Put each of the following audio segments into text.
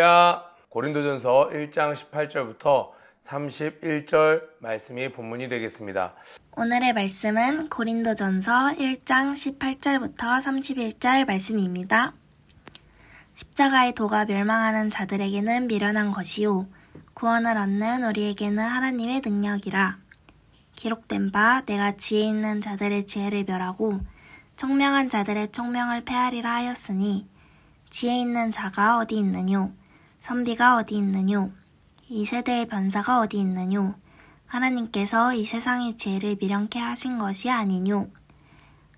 할렐루야. 고린도전서 1장 18절부터 31절 말씀이 본문이 되겠습니다. 오늘의 말씀은 고린도전서 1장 18절부터 31절 말씀입니다. 십자가의 도가 멸망하는 자들에게는 미련한 것이요 구원을 얻는 우리에게는 하나님의 능력이라. 기록된 바 내가 지혜 있는 자들의 지혜를 멸하고 총명한 자들의 총명을 폐하리라 하였으니 지혜 있는 자가 어디 있느뇨? 선비가 어디 있느뇨? 이 세대의 변사가 어디 있느뇨? 하나님께서 이 세상의 지혜를 미련케 하신 것이 아니뇨?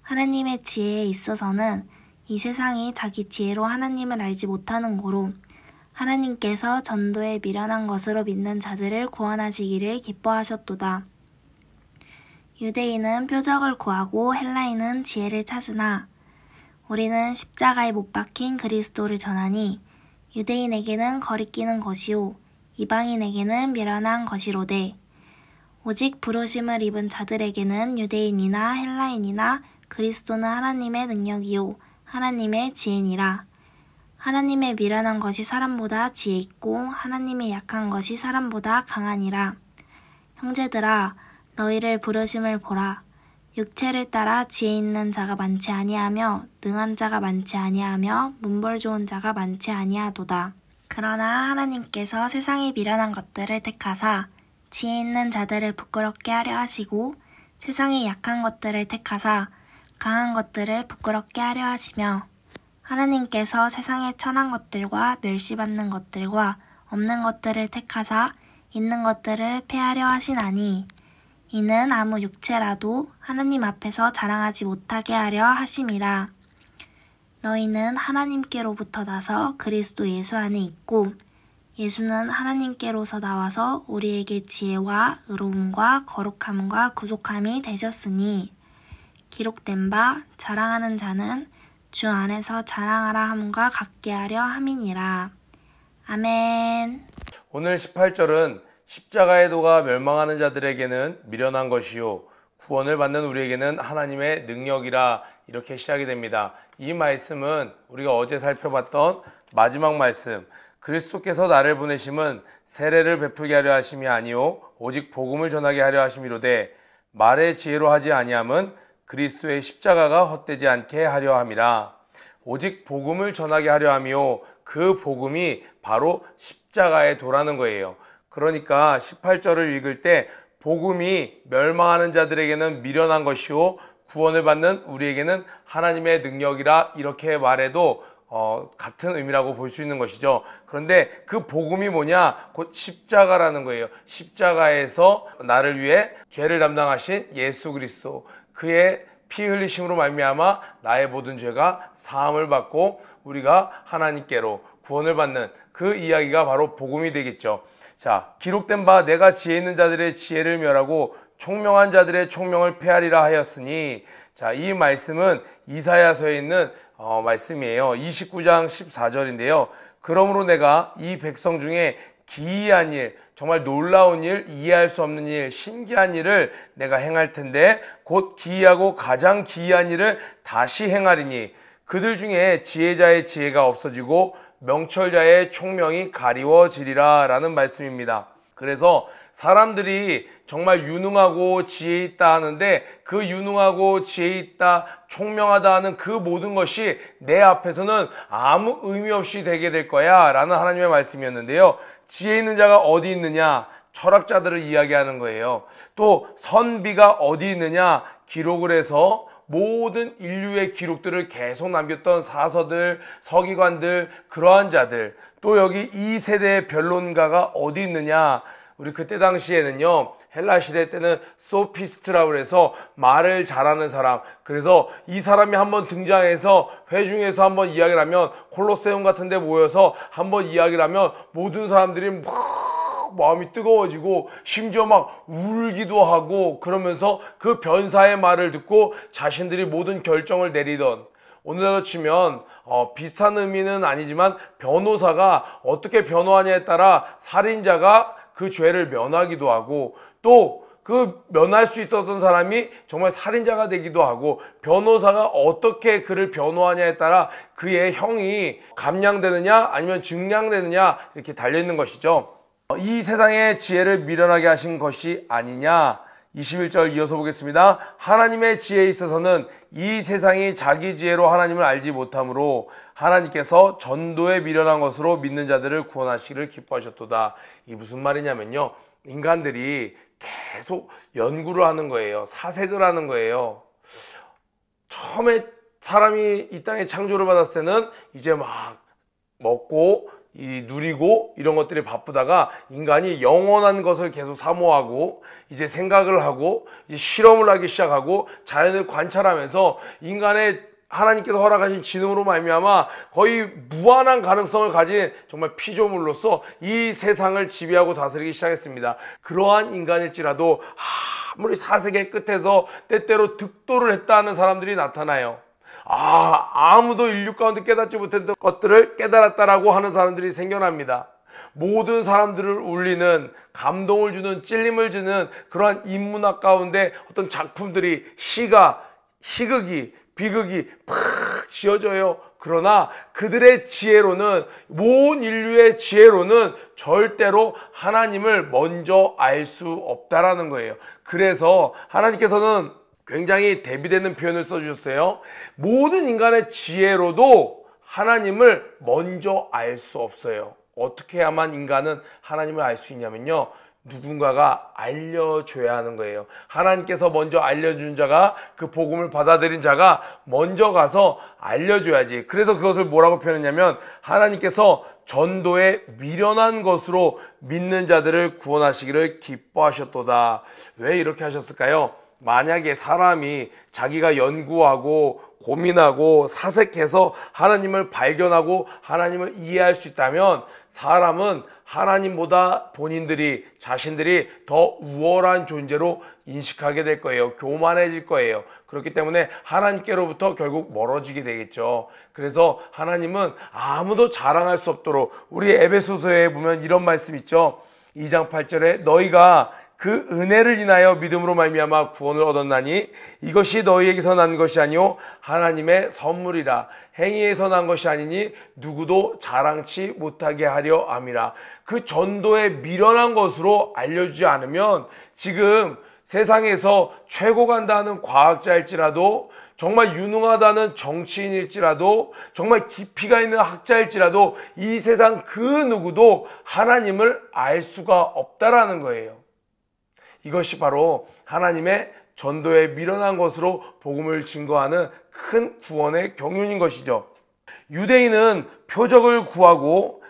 하나님의 지혜에 있어서는 이 세상이 자기 지혜로 하나님을 알지 못하는 고로 하나님께서 전도에 미련한 것으로 믿는 자들을 구원하시기를 기뻐하셨도다. 유대인은 표적을 구하고 헬라인은 지혜를 찾으나 우리는 십자가에 못 박힌 그리스도를 전하니 유대인에게는 거리끼는 것이요 이방인에게는 미련한 것이로되 오직 부르심을 입은 자들에게는 유대인이나 헬라인이나 그리스도는 하나님의 능력이요 하나님의 지혜니라. 하나님의 미련한 것이 사람보다 지혜 있고 하나님의 약한 것이 사람보다 강하니라. 형제들아 너희를 부르심을 보라. 육체를 따라 지혜 있는 자가 많지 아니하며 능한 자가 많지 아니하며 문벌 좋은 자가 많지 아니하도다. 그러나 하나님께서 세상에 미련한 것들을 택하사 지혜 있는 자들을 부끄럽게 하려 하시고 세상에 약한 것들을 택하사 강한 것들을 부끄럽게 하려 하시며 하나님께서 세상에 천한 것들과 멸시받는 것들과 없는 것들을 택하사 있는 것들을 폐하려 하시나니 이는 아무 육체라도 하나님 앞에서 자랑하지 못하게 하려 하심이라. 너희는 하나님께로부터 나서 그리스도 예수 안에 있고 예수는 하나님께로서 나와서 우리에게 지혜와 의로움과 거룩함과 구속함이 되셨으니 기록된 바 자랑하는 자는 주 안에서 자랑하라 함과 같게 하려 함이니라. 아멘. 오늘 18절은 십자가의 도가 멸망하는 자들에게는 미련한 것이요 구원을 받는 우리에게는 하나님의 능력이라 이렇게 시작이 됩니다. 이 말씀은 우리가 어제 살펴봤던 마지막 말씀 그리스도께서 나를 보내심은 세례를 베풀게 하려 하심이 아니요 오직 복음을 전하게 하려 하심이로되 말의 지혜로 하지 아니함은 그리스도의 십자가가 헛되지 않게 하려 함이라. 오직 복음을 전하게 하려 함이요 그 복음이 바로 십자가의 도라는 거예요. 그러니까 18절을 읽을 때 복음이 멸망하는 자들에게는 미련한 것이요 구원을 받는 우리에게는 하나님의 능력이라 이렇게 말해도 같은 의미라고 볼 수 있는 것이죠. 그런데 그 복음이 뭐냐? 곧 십자가라는 거예요. 십자가에서 나를 위해 죄를 담당하신 예수 그리스도 그의 피 흘리심으로 말미암아 나의 모든 죄가 사함을 받고 우리가 하나님께로 구원을 받는 그 이야기가 바로 복음이 되겠죠. 자, 기록된 바 내가 지혜 있는 자들의 지혜를 멸하고 총명한 자들의 총명을 폐하리라 하였으니 자, 이 말씀은 이사야서에 있는 말씀이에요. 29장 14절인데요. 그러므로 내가 이 백성 중에 기이한 일, 정말 놀라운 일, 이해할 수 없는 일, 신기한 일을 내가 행할 텐데 곧 기이하고 가장 기이한 일을 다시 행하리니 그들 중에 지혜자의 지혜가 없어지고 명철자의 총명이 가리워지리라 라는 말씀입니다. 그래서 사람들이 정말 유능하고 지혜 있다 하는데 그 유능하고 지혜 있다, 총명하다 하는 그 모든 것이 내 앞에서는 아무 의미 없이 되게 될 거야 라는 하나님의 말씀이었는데요. 지혜 있는 자가 어디 있느냐? 철학자들을 이야기하는 거예요. 또 선비가 어디 있느냐? 기록을 해서 모든 인류의 기록들을 계속 남겼던 사서들, 서기관들, 그러한 자들, 또 여기 이 세대의 변론가가 어디 있느냐? 우리 그때 당시에는요, 헬라 시대 때는 소피스트라고 해서 말을 잘하는 사람, 그래서 이 사람이 한번 등장해서 회중에서 한번 이야기를 하면 콜로세움 같은 데 모여서 한번 이야기를 하면 모든 사람들이 막 마음이 뜨거워지고 심지어 막 울기도 하고 그러면서 그 변사의 말을 듣고 자신들이 모든 결정을 내리던, 오늘날로 치면 비슷한 의미는 아니지만 변호사가 어떻게 변호하냐에 따라 살인자가 그 죄를 면하기도 하고 또 그 면할 수 있었던 사람이 정말 살인자가 되기도 하고, 변호사가 어떻게 그를 변호하냐에 따라 그의 형이 감량되느냐 아니면 증량되느냐 이렇게 달려있는 것이죠. 이 세상의 지혜를 미련하게 하신 것이 아니냐. 21절 이어서 보겠습니다. 하나님의 지혜에 있어서는 이 세상이 자기 지혜로 하나님을 알지 못하므로 하나님께서 전도에 미련한 것으로 믿는 자들을 구원하시기를 기뻐하셨도다. 이 무슨 말이냐면요, 인간들이 계속 연구를 하는 거예요. 사색을 하는 거예요. 처음에 사람이 이 땅에 창조를 받았을 때는 이제 막 먹고 누리고 이런 것들이 바쁘다가, 인간이 영원한 것을 계속 사모하고 이제 생각을 하고 이제 실험을 하기 시작하고 자연을 관찰하면서 인간의 하나님께서 허락하신 지능으로 말미암아 거의 무한한 가능성을 가진 정말 피조물로서 이 세상을 지배하고 다스리기 시작했습니다. 그러한 인간일지라도 아무리 사색의 끝에서 때때로 득도를 했다 하는 사람들이 나타나요. 아무도 인류 가운데 깨닫지 못했던 것들을 깨달았다라고 하는 사람들이 생겨납니다. 모든 사람들을 울리는, 감동을 주는, 찔림을 주는 그러한 인문학 가운데 어떤 작품들이, 희극이, 비극이 팍 지어져요. 그러나 그들의 지혜로는, 모든 인류의 지혜로는 절대로 하나님을 먼저 알 수 없다라는 거예요. 그래서 하나님께서는 굉장히 대비되는 표현을 써주셨어요. 모든 인간의 지혜로도 하나님을 먼저 알 수 없어요. 어떻게 해야만 인간은 하나님을 알 수 있냐면요, 누군가가 알려줘야 하는 거예요. 하나님께서 먼저 알려준 자가, 그 복음을 받아들인 자가 먼저 가서 알려줘야지. 그래서 그것을 뭐라고 표현했냐면, 하나님께서 전도에 미련한 것으로 믿는 자들을 구원하시기를 기뻐하셨도다. 왜 이렇게 하셨을까요? 만약에 사람이 자기가 연구하고 고민하고 사색해서 하나님을 발견하고 하나님을 이해할 수 있다면, 사람은 하나님보다 자신들이 더 우월한 존재로 인식하게 될 거예요. 교만해질 거예요. 그렇기 때문에 하나님께로부터 결국 멀어지게 되겠죠. 그래서 하나님은 아무도 자랑할 수 없도록, 우리 에베소서에 보면 이런 말씀 있죠. 2장 8절에 너희가 그 은혜를 인하여 믿음으로 말미암아 구원을 얻었나니 이것이 너희에게서 난 것이 아니요 하나님의 선물이라. 행위에서 난 것이 아니니 누구도 자랑치 못하게 하려 함이라. 그 전도에 미련한 것으로 알려주지 않으면, 지금 세상에서 최고 간다는 과학자일지라도, 정말 유능하다는 정치인일지라도, 정말 깊이가 있는 학자일지라도 이 세상 그 누구도 하나님을 알 수가 없다라는 거예요. 이것이 바로 하나님의 전도에 미련한 것으로 복음을 증거하는 큰 구원의 경륜인 것이죠. 유대인은 표적을 구하고,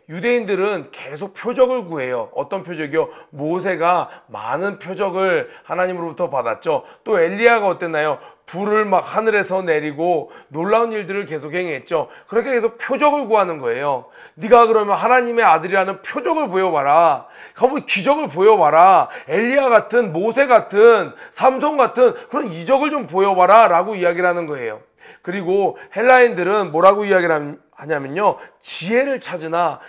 유대인들은 계속 표적을 구해요. 어떤 표적이요? 모세가 많은 표적을 하나님으로부터 받았죠. 또 엘리야가 어땠나요? 불을 막 하늘에서 내리고 놀라운 일들을 계속 행했죠. 그렇게 계속 표적을 구하는 거예요. 네가 그러면 하나님의 아들이라는 표적을 보여봐라. 한번 기적을 보여봐라. 엘리야 같은, 모세 같은, 삼손 같은 그런 이적을 좀 보여봐라 라고 이야기를 하는 거예요. 그리고 헬라인들은 뭐라고 이야기를 하냐면요, 지혜를 찾으나,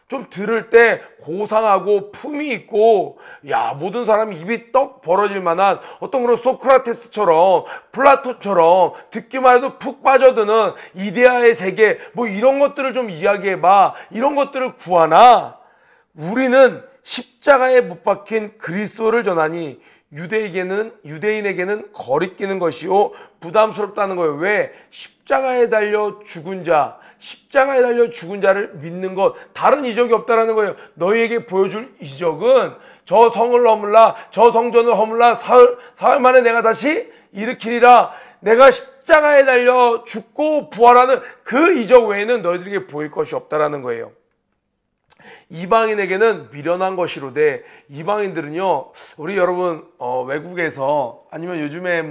좀 들을 때 고상하고 품이 있고, 모든 사람이 입이 떡 벌어질 만한 어떤 그런 소크라테스처럼, 플라톤처럼 듣기만 해도 푹 빠져드는 이데아의 세계, 이런 것들을 좀 이야기해봐. 이런 것들을 구하나, 우리는 십자가에 못 박힌 그리스도를 전하니 유대인에게는 거리끼는 것이요 부담스럽다는 거예요. 왜? 십자가에 달려 죽은 자를 믿는 것, 다른 이적이 없다라는 거예요. 너희에게 보여줄 이적은 저 성을 허물라, 저 성전을 허물라, 사흘 만에 내가 다시 일으키리라. 내가 십자가에 달려 죽고 부활하는 그 이적 외에는 너희들에게 보일 것이 없다라는 거예요. 이방인에게는 미련한 것이로되, 이방인들은요, 우리 여러분 외국에서, 아니면 요즘에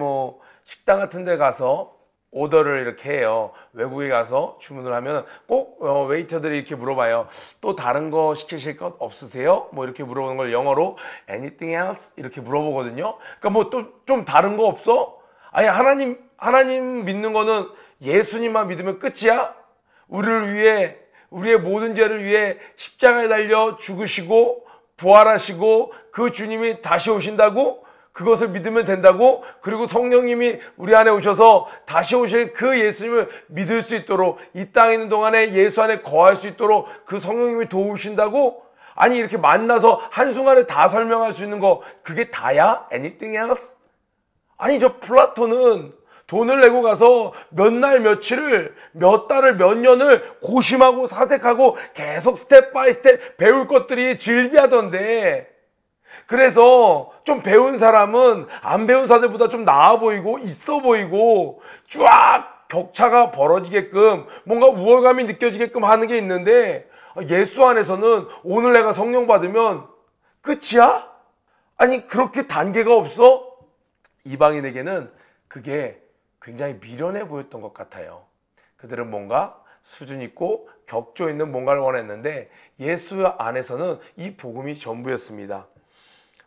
식당 같은 데 가서 오더를 이렇게 해요. 외국에 가서 주문을 하면 꼭 웨이터들이 이렇게 물어봐요. 또 다른 거 시키실 것 없으세요? 이렇게 물어보는 걸 영어로 anything else 이렇게 물어보거든요. 그러니까 또 좀 다른 거 없어? 아니, 하나님 믿는 거는 예수님만 믿으면 끝이야? 우리를 위해, 우리의 모든 죄를 위해 십자가에 달려 죽으시고 부활하시고 그 주님이 다시 오신다고? 그것을 믿으면 된다고? 그리고 성령님이 우리 안에 오셔서 다시 오실 그 예수님을 믿을 수 있도록, 이 땅에 있는 동안에 예수 안에 거할 수 있도록 그 성령님이 도우신다고? 아니, 이렇게 만나서 한순간에 다 설명할 수 있는 거, 그게 다야? Anything else? 아니, 저 플라톤은 돈을 내고 가서 몇 날 며칠을, 몇 달을, 몇 년을 고심하고 사색하고 계속 스텝 바이 스텝 배울 것들이 질비하던데, 그래서 좀 배운 사람은 안 배운 사람들보다 좀 나아 보이고 있어 보이고 쫙 격차가 벌어지게끔 뭔가 우월감이 느껴지게끔 하는 게 있는데, 예수 안에서는 오늘 내가 성령 받으면 끝이야? 아니, 그렇게 단계가 없어? 이방인에게는 그게 굉장히 미련해 보였던 것 같아요. 그들은 뭔가 수준 있고 격조 있는 뭔가를 원했는데, 예수 안에서는 이 복음이 전부였습니다.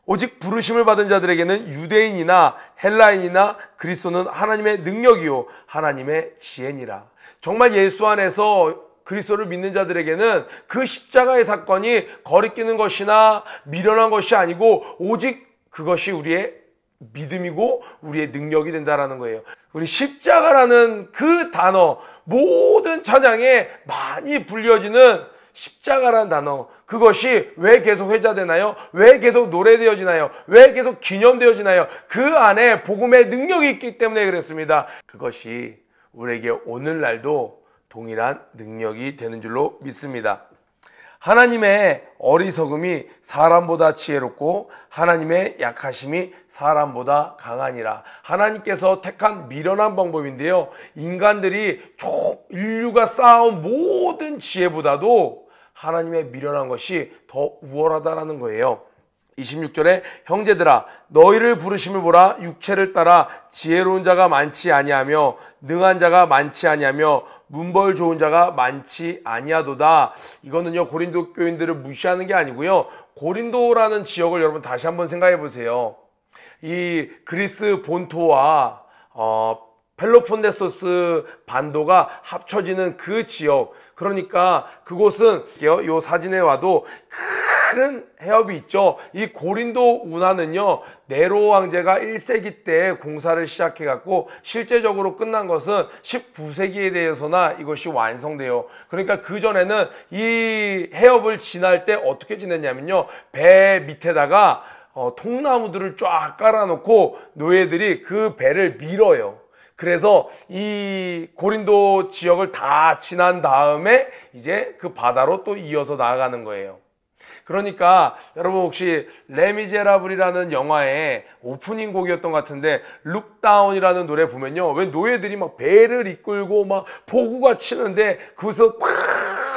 오직 부르심을 받은 자들에게는 유대인이나 헬라인이나 그리스도는 하나님의 능력이요 하나님의 지혜니라. 정말 예수 안에서 그리스도를 믿는 자들에게는 그 십자가의 사건이 거리끼는 것이나 미련한 것이 아니고 오직 그것이 우리의 믿음이고 우리의 능력이 된다라는 거예요. 우리 십자가라는 그 단어, 모든 찬양에 많이 불려지는 십자가라는 단어, 그것이 왜 계속 회자되나요? 왜 계속 노래되어지나요? 왜 계속 기념되어지나요? 그 안에 복음의 능력이 있기 때문에 그랬습니다. 그것이 우리에게 오늘날도 동일한 능력이 되는 줄로 믿습니다. 하나님의 어리석음이 사람보다 지혜롭고 하나님의 약하심이 사람보다 강하니라. 하나님께서 택한 미련한 방법인데요, 인간들이 인류가 쌓아온 모든 지혜보다도 하나님의 미련한 것이 더 우월하다라는 거예요. 26절에 형제들아 너희를 부르심을 보라. 육체를 따라 지혜로운 자가 많지 아니하며 능한 자가 많지 아니하며 문벌 좋은 자가 많지 아니하도다. 이거는요, 고린도 교인들을 무시하는 게 아니고요, 고린도라는 지역을 여러분 다시 한번 생각해 보세요. 이 그리스 본토와 펠로폰네소스 반도가 합쳐지는 그 지역, 그러니까 그곳은 이 사진에 와도 큰 해협이 있죠. 이 고린도 운하는요, 네로 황제가 1세기 때 공사를 시작해 갖고 실제적으로 끝난 것은 19세기에 대해서나 이것이 완성돼요. 그러니까 그 전에는 이 해협을 지날 때 어떻게 지냈냐면요, 배 밑에다가 통나무들을 쫙 깔아놓고 노예들이 그 배를 밀어요. 그래서 이 고린도 지역을 다 지난 다음에 이제 그 바다로 또 이어서 나아가는 거예요. 그러니까 여러분 혹시 레미제라블이라는 영화의 오프닝 곡이었던 것 같은데, 룩다운이라는 노래 보면요, 왜 노예들이 막 배를 이끌고 막 포구가 치는데 그것을 팍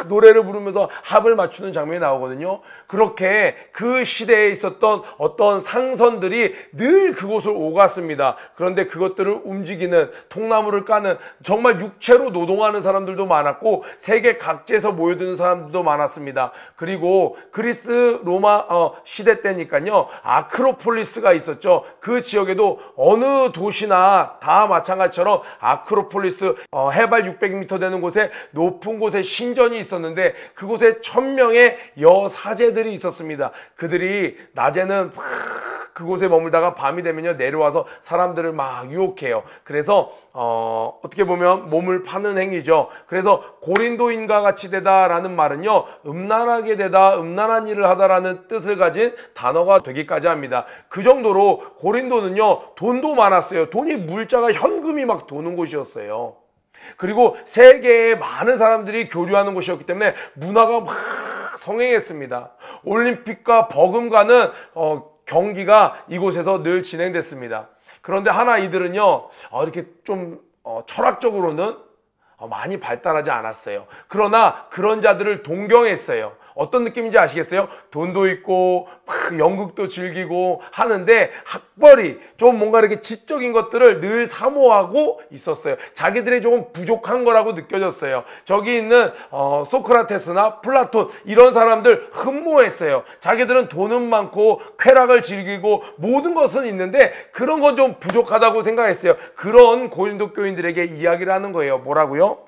노래를 부르면서 합을 맞추는 장면이 나오거든요. 그렇게 그 시대에 있었던 어떤 상선들이 늘 그곳을 오갔습니다. 그런데 그것들을 움직이는, 통나무를 까는, 정말 육체로 노동하는 사람들도 많았고 세계 각지에서 모여드는 사람들도 많았습니다. 그리고 그리스 로마 시대 때니까요, 아크로폴리스가 있었죠. 그 지역에도 어느 도시나 다 마찬가지처럼 아크로폴리스, 해발 600m 되는 곳에 높은 곳에 신전이 있었는데 그곳에 1000명의 여사제들이 있었습니다. 그들이 낮에는 그곳에 머물다가 밤이 되면요, 내려와서 사람들을 막 유혹해요. 그래서 어떻게 보면 몸을 파는 행위죠. 그래서 고린도인과 같이 되다라는 말은요, 음란하게 되다, 음란한 일을 하다라는 뜻을 가진 단어가 되기까지 합니다. 그 정도로 고린도는요, 돈도 많았어요. 돈이, 물자가, 현금이 막 도는 곳이었어요. 그리고 세계에 많은 사람들이 교류하는 곳이었기 때문에 문화가 막 성행했습니다. 올림픽과 버금가는 경기가 이곳에서 늘 진행됐습니다. 그런데 하나 이들은요, 이렇게 좀 철학적으로는 많이 발달하지 않았어요. 그러나 그런 자들을 동경했어요. 어떤 느낌인지 아시겠어요? 돈도 있고 막 연극도 즐기고 하는데 학벌이 좀 뭔가 이렇게 지적인 것들을 늘 사모하고 있었어요. 자기들이 조금 부족한 거라고 느껴졌어요. 저기 있는 소크라테스나 플라톤, 이런 사람들 흠모했어요. 자기들은 돈은 많고 쾌락을 즐기고 모든 것은 있는데 그런 건 좀 부족하다고 생각했어요. 그런 고린도 교인들에게 이야기를 하는 거예요. 뭐라고요?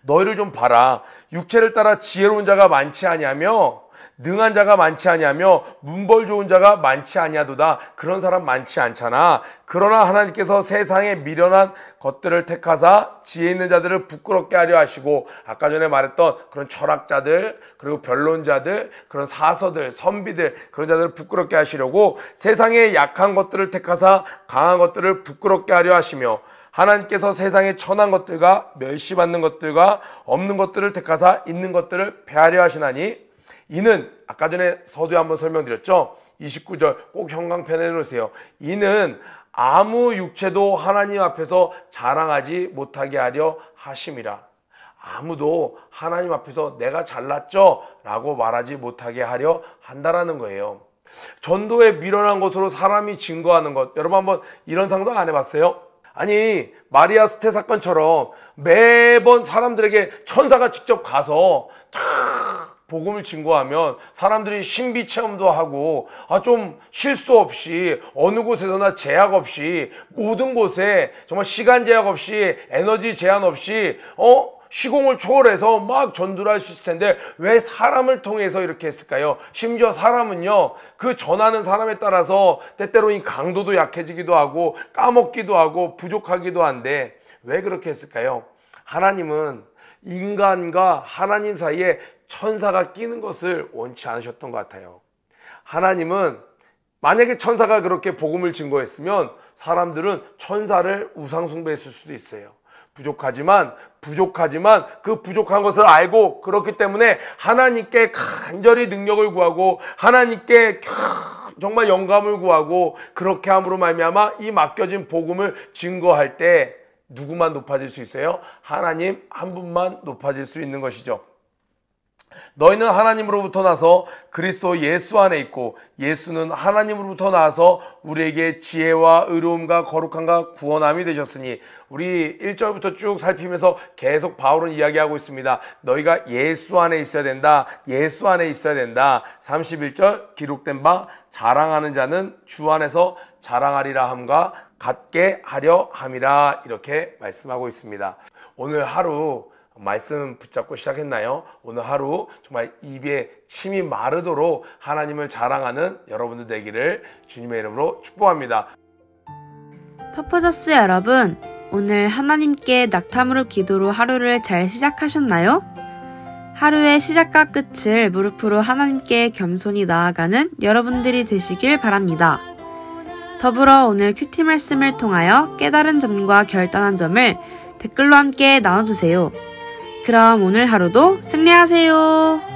너희를 좀 봐라. 육체를 따라 지혜로운 자가 많지 아니하며 능한 자가 많지 아니하며 문벌 좋은 자가 많지 아니하도다. 그런 사람 많지 않잖아. 그러나 하나님께서 세상에 미련한 것들을 택하사 지혜 있는 자들을 부끄럽게 하려 하시고, 아까 전에 말했던 그런 철학자들, 그리고 변론자들, 그런 사서들, 선비들, 그런 자들을 부끄럽게 하시려고 세상에 약한 것들을 택하사 강한 것들을 부끄럽게 하려 하시며, 하나님께서 세상에 천한 것들과 멸시받는 것들과 없는 것들을 택하사 있는 것들을 폐하려 하시나니, 이는 아까 전에 서두에 한번 설명드렸죠. 29절 꼭 형광펜에 놓으세요. 이는 아무 육체도 하나님 앞에서 자랑하지 못하게 하려 하심이라. 아무도 하나님 앞에서 내가 잘났죠? 라고 말하지 못하게 하려 한다라는 거예요. 전도에 미련한 것으로 사람이 증거하는 것, 여러분 한번 이런 상상 안 해봤어요? 아니, 마리아 수태 사건처럼 매번 사람들에게 천사가 직접 가서 복음을 증거하면 사람들이 신비 체험도 하고 좀 실수 없이 어느 곳에서나 제약 없이 모든 곳에 정말 시간 제약 없이 에너지 제한 없이 시공을 초월해서 막 전도를 할 수 있을 텐데 왜 사람을 통해서 이렇게 했을까요? 심지어 사람은요, 그 전하는 사람에 따라서 때때로 이 강도도 약해지기도 하고 까먹기도 하고 부족하기도 한데 왜 그렇게 했을까요? 하나님은 인간과 하나님 사이에 천사가 끼는 것을 원치 않으셨던 것 같아요. 하나님은 만약에 천사가 그렇게 복음을 증거했으면 사람들은 천사를 우상 숭배했을 수도 있어요. 부족하지만 그 부족한 것을 알고 그렇기 때문에 하나님께 간절히 능력을 구하고 하나님께 정말 영감을 구하고 그렇게 함으로 말미암아 이 맡겨진 복음을 증거할 때 누구만 높아질 수 있어요? 하나님 한 분만 높아질 수 있는 것이죠. 너희는 하나님으로부터 나서 그리스도 예수 안에 있고 예수는 하나님으로부터 나서 우리에게 지혜와 의로움과 거룩함과 구원함이 되셨으니, 우리 1절부터 쭉 살피면서 계속 바울은 이야기하고 있습니다. 너희가 예수 안에 있어야 된다. 예수 안에 있어야 된다. 31절 기록된 바 자랑하는 자는 주 안에서 자랑하리라 함과 같게 하려 함이라, 이렇게 말씀하고 있습니다. 오늘 하루 말씀 붙잡고 시작했나요? 오늘 하루 정말 입에 침이 마르도록 하나님을 자랑하는 여러분들 되기를 주님의 이름으로 축복합니다. 퍼포저스 여러분, 오늘 하나님께 낙타무릎 기도로 하루를 잘 시작하셨나요? 하루의 시작과 끝을 무릎으로 하나님께 겸손히 나아가는 여러분들이 되시길 바랍니다. 더불어 오늘 큐티 말씀을 통하여 깨달은 점과 결단한 점을 댓글로 함께 나눠주세요. 그럼 오늘 하루도 승리하세요.